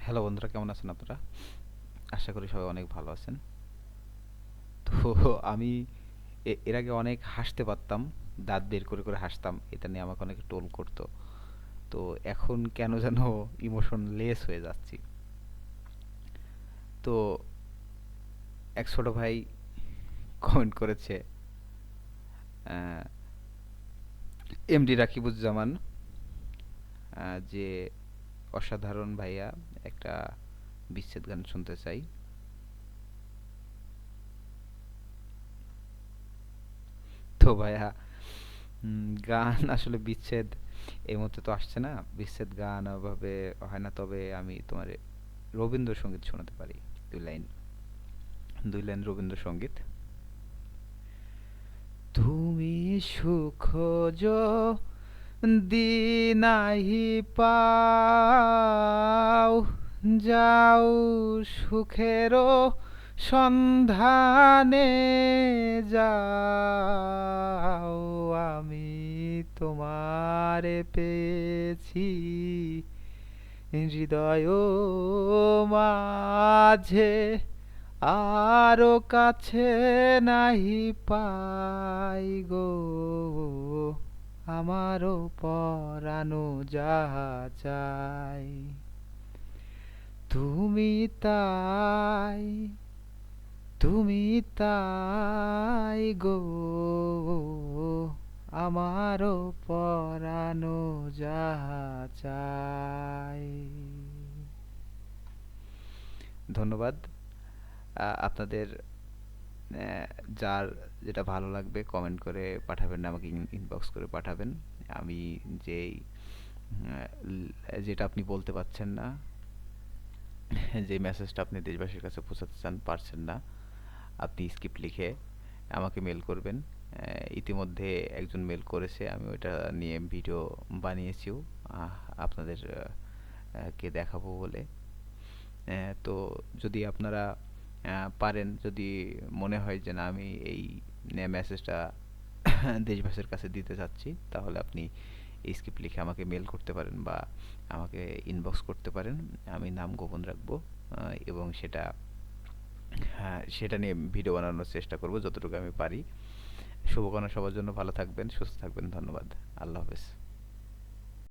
Hello বন্ধুরা, কেমন আছেন আপনারা? আশা করি সবাই অনেক ভালো আছেন। তো আমি এর আগে অনেক হাসতে পারতাম, দাঁত বের করে করে হাসতাম, এটা নিয়ে আমাকে অনেকে টোল করতো। তো এখন কেন যেন ইমোশন লেস হয়ে যাচ্ছি। তো এক ছোট ভাই কমেন্ট করেছে, এমডি রাকিবুজ্জামান, যে অসাধারণ ভাইয়া, একটা বিচ্ছেদ গান শুনতে চাই। তো ভাইয়া, গান আসলে বিচ্ছেদ এই মুহূর্তে তো আসছে না, বিচ্ছেদ গান ওভাবে হয় না, তবে আমি তোমার রবীন্দ্রসঙ্গীত শোনাতে পারি। দুই লাইন, দুই লাইন রবীন্দ্রসঙ্গীত। তুমি সুখ যদি নাহি পাও, যাও সুখেরও সন্ধানে, যাও আমি তোমারে পেয়েছি হৃদয় মাঝে, আরো কাছে নাহি পাই গো, আমারও পরানো যাহা চাই, তুমি তাই, তুমি তাই গো, আমারও পরানো যাহা চাই। ধন্যবাদ। আপনাদের যার যেটা ভালো লাগবে কমেন্ট করে পাঠাবেন, না আমাকে ইনবক্স করে পাঠাবেন। আমি যেই যেটা আপনি বলতে পারছেন না, যে মেসেজটা আপনি দেশবাসীর কাছে পৌঁছাতে চান পারছেন না, আপনি স্ক্রিপ্ট লিখে আমাকে মেল করবেন। ইতিমধ্যে একজন মেল করেছে, আমি ওইটা নিয়ে ভিডিও বানিয়েছিও, আহ, আপনাদের কে দেখাবো বলে। তো যদি আপনারা পারেন, যদি মনে হয় যে না আমি এই মেসেজটা দেশবাসীর কাছে দিতে চাচ্ছি, তাহলে আপনি এই স্ক্রিপ্ট লিখে আমাকে মেল করতে পারেন বা আমাকে ইনবক্স করতে পারেন। আমি নাম গোপন রাখবো, এবং সেটা, হ্যাঁ, সেটা নিয়ে ভিডিও বানানোর চেষ্টা করব যতটুকু আমি পারি। শুভকামনা সবার জন্য, ভালো থাকবেন, সুস্থ থাকবেন, ধন্যবাদ। আল্লাহ হাফেজ।